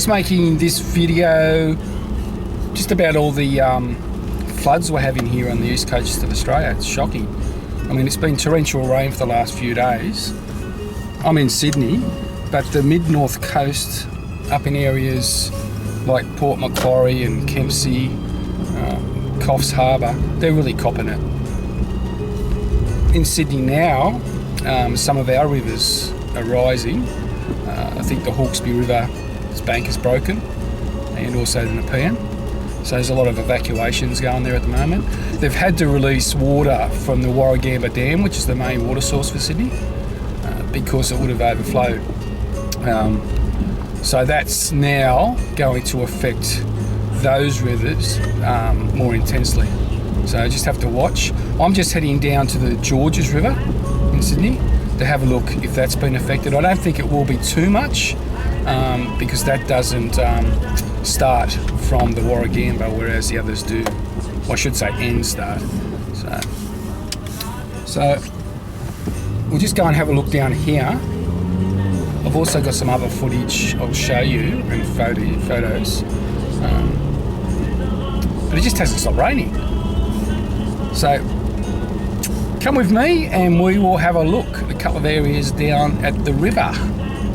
just making this video just about all the floods we're having here on the east coast of Australia. It's shocking. I mean, it's been torrential rain for the last few days. I'm in Sydney, but the mid-north coast, up in areas like Port Macquarie and Kempsey, Coffs Harbour, they're really copping it. In Sydney now, some of our rivers are rising. I think the Hawkesbury River, its bank is broken, and also the Nepean. So there's a lot of evacuations going there at the moment. They've had to release water from the Warragamba Dam, which is the main water source for Sydney, because it would have overflowed. So that's now going to affect those rivers more intensely. So just have to watch. I'm just heading down to the Georges River in Sydney to have a look if that's been affected. I don't think it will be too much because that doesn't start from the Warragamba, whereas the others do. Well, I should say end start. So we'll just go and have a look down here. I've also got some other footage I'll show you and photos. But it just hasn't stopped raining. So come with me and we will have a look at a couple of areas down at the river,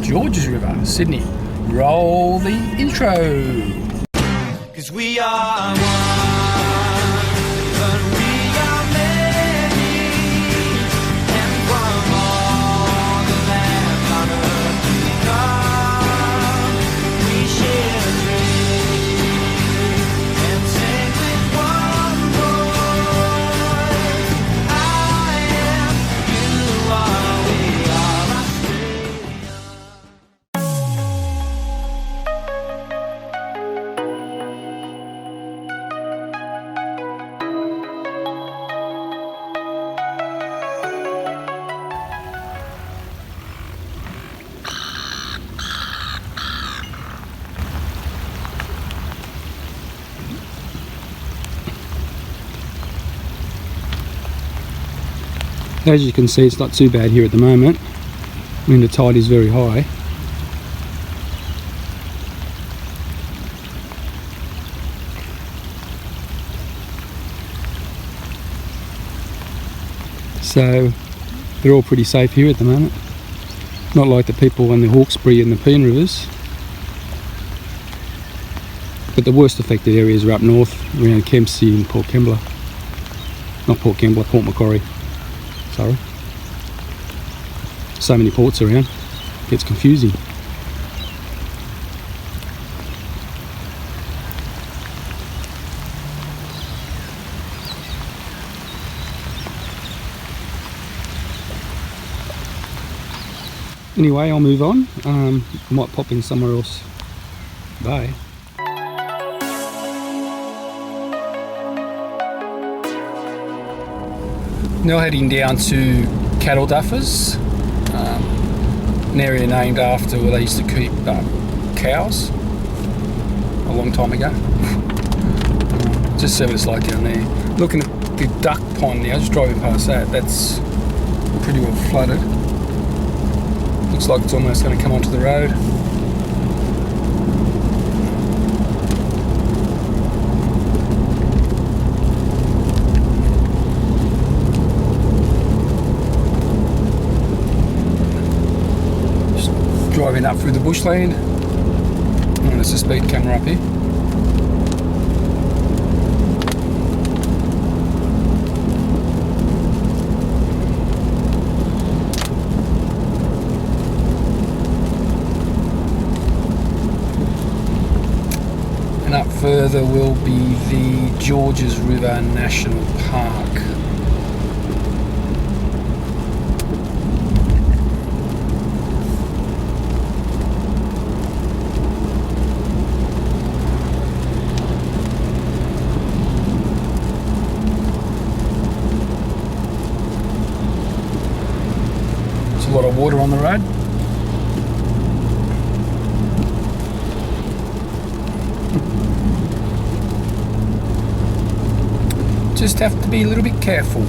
Georges River, Sydney. Roll the intro. 'Cause we are one, but we are many, and from all the land on earth we come, we share a dream, and sing with one voice. I am, you are, we are Australia. As you can see, it's not too bad here at the moment. I mean, the tide is very high. So they're all pretty safe here at the moment. Not like the people on the Hawkesbury and the Nepean rivers. But the worst affected areas are up north, around Kempsey and Port Kembla. Not Port Kembla, Port Macquarie. Sorry. So many ports around, it gets confusing. Anyway, I'll move on. I might pop in somewhere else. Bye. Now heading down to Cattle Duffers, an area named after where they used to keep cows a long time ago. Just see what it's like down there. Looking at the duck pond now, just driving past that, that's pretty well flooded. Looks like it's almost going to come onto the road. Driving up through the bushland, and there's a speed camera up here. And up further will be the Georges River National Park. A lot of water on the road. Just have to be a little bit careful.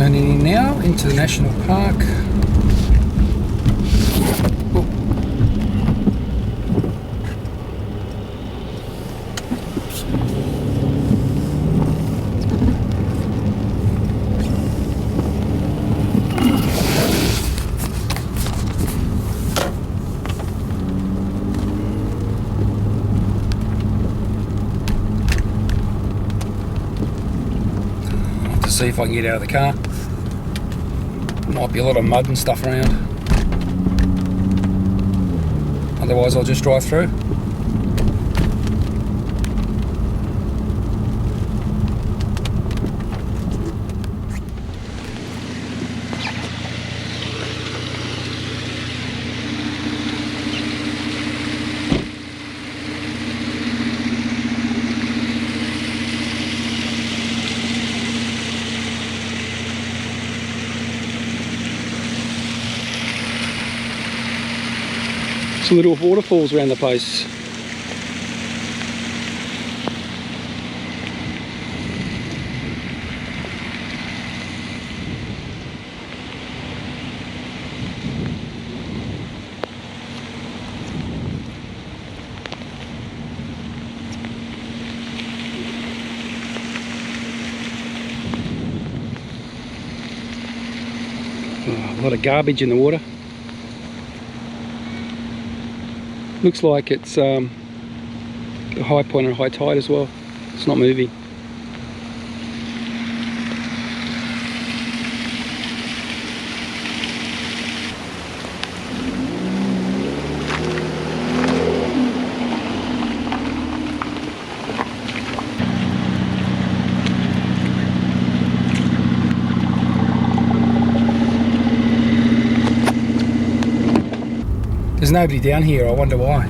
Turning in now into the national park. Oh. To see if I can get out of the car. Might be a lot of mud and stuff around. Otherwise I'll just drive through. Some little waterfalls around the place. Oh, a lot of garbage in the water. Looks like it's a high point and high tide as well. It's not moving. There's nobody down here, I wonder why.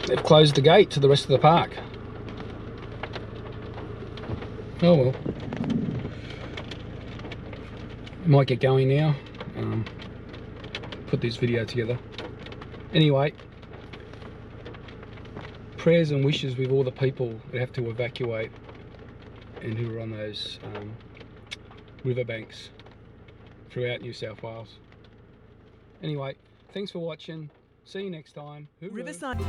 They've closed the gate to the rest of the park. Oh well. Might get going now. Put this video together. Anyway, prayers and wishes with all the people that have to evacuate and who are on those riverbanks throughout New South Wales. Anyway, thanks for watching. See you next time. Hooroo. Riverside.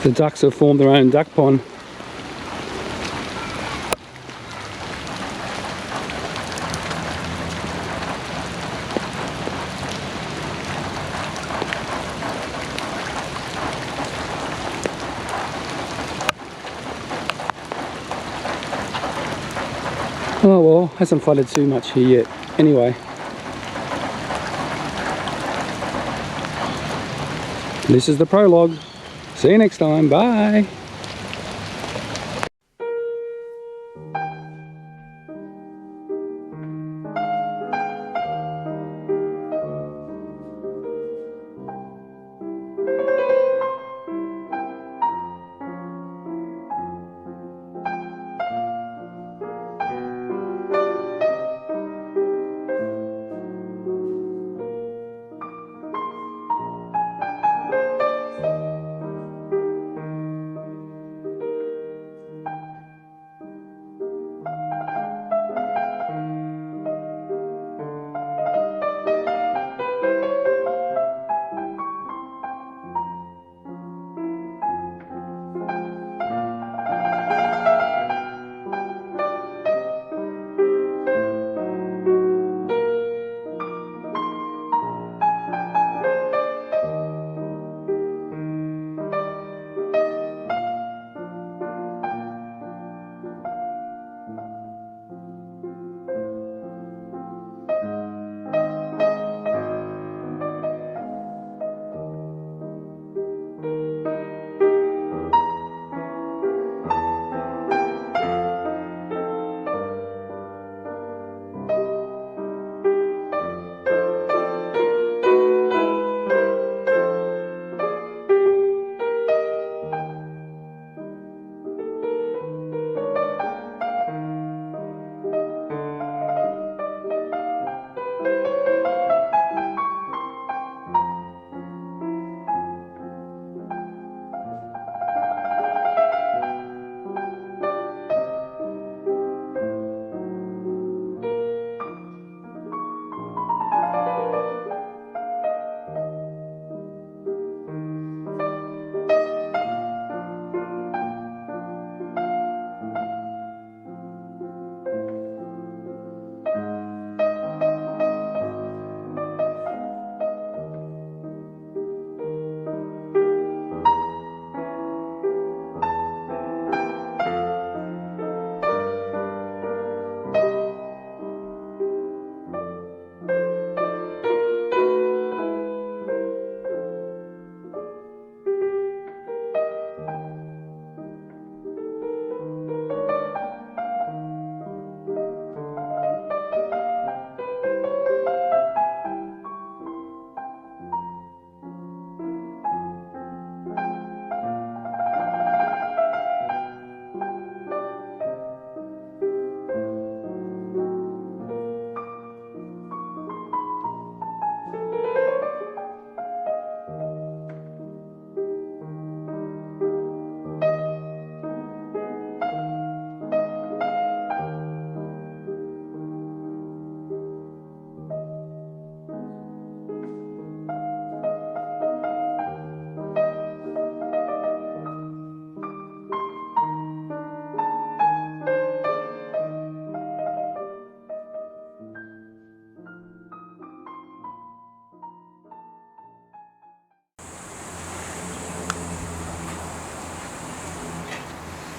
The ducks have formed their own duck pond. Oh well, hasn't flooded too much here yet. Anyway, this is the prologue. See you next time. Bye.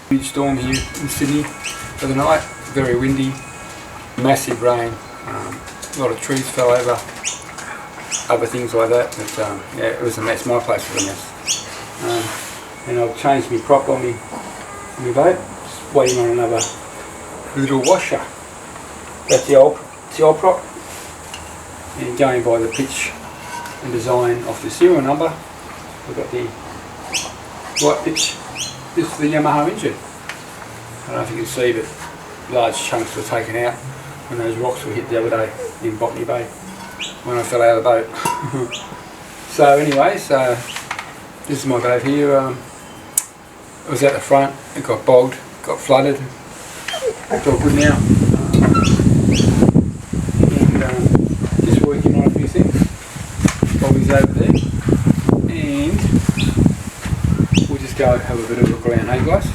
Huge storm here in Sydney for the night, very windy, massive rain, a lot of trees fell over, other things like that, but yeah, it was a mess. My place was a mess. And I've changed my prop on my boat, just waiting on another little washer. That's the old prop, and going by the pitch and design of the serial number, we've got the white pitch. This is the Yamaha engine. I don't know if you can see, but large chunks were taken out when those rocks were hit the other day in Botany Bay when I fell out of the boat. So anyways, this is my boat here. It was at the front, it got bogged, got flooded. It's all good now. And just working on a few things. Bobby's over there. And we'll just go have a bit of a look around, hey guys?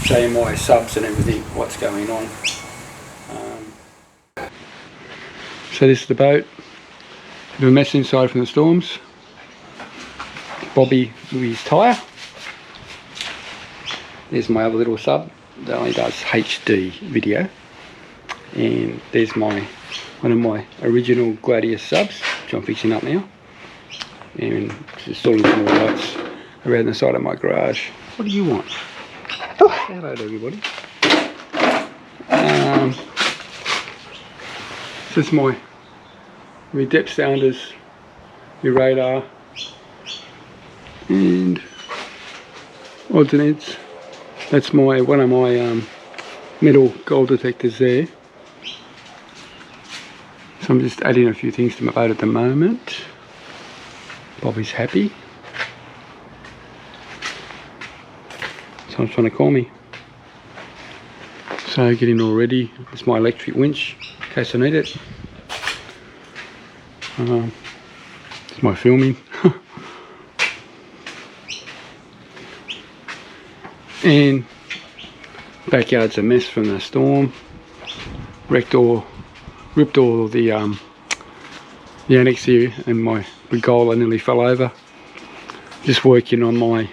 Show you my subs and everything, what's going on. So this is the boat. Bit of a mess inside from the storms. Bobby with his tyre. There's my other little sub that only does HD video. And there's one of my original Gladius subs, which I'm fixing up now. And just installing some more lights around the side of my garage. What do you want? Oh, hello to everybody. This is my depth sounders, my radar, and odds and ends. That's one of my metal gold detectors there. So I'm just adding a few things to my boat at the moment. Bobby's happy. Someone's trying to call me. So getting all ready. It's my electric winch in case I need it. It's my filming. And backyard's a mess from the storm. Ripped all the annex here, and my pergola nearly fell over. Just working on my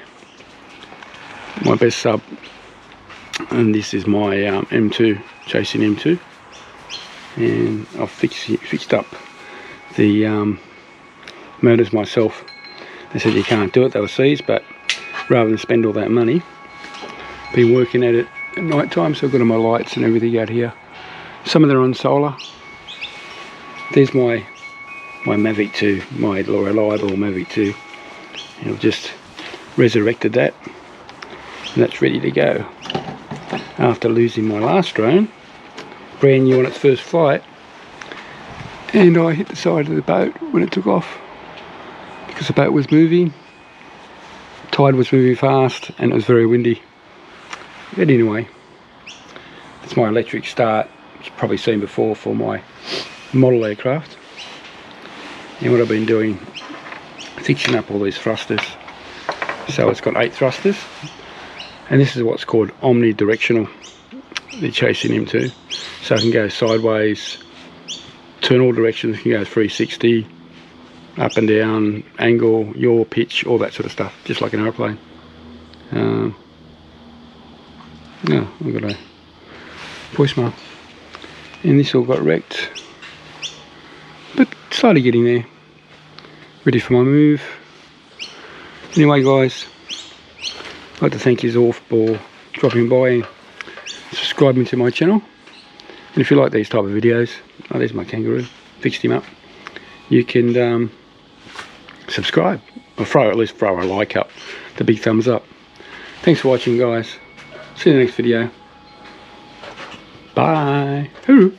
best sub, and this is my M2, chasing M2, and I've fixed up the motors myself. They said you can't do it, they were seized, but rather than spend all that money, been working at it at night time, so I've got all my lights and everything out here. Some of them are on solar. There's my Mavic 2, my reliable Mavic 2, and I've just resurrected that, and that's ready to go. After losing my last drone, brand new on its first flight, and I hit the side of the boat when it took off because the boat was moving, tide was moving fast, and it was very windy. But anyway, it's my electric start, which you've probably seen before, for my model aircraft. And what I've been doing, fixing up all these thrusters. So it's got 8 thrusters, and this is what's called omnidirectional. They're chasing him too, so I can go sideways, turn all directions, can go 360, up and down, angle, yaw, pitch, all that sort of stuff, just like an aeroplane. Yeah, I've got a voicemail, and this all got wrecked, but slowly getting there, ready for my move. Anyway guys, I'd like to thank you all for dropping by and subscribing to my channel. And if you like these type of videos, oh, there's my kangaroo, fixed him up, you can subscribe, or at least throw a like up, the big thumbs up. Thanks for watching guys, see you in the next video, bye. Hooroo.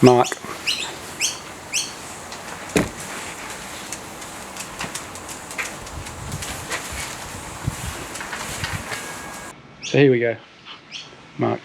Mark. So here we go, Mark.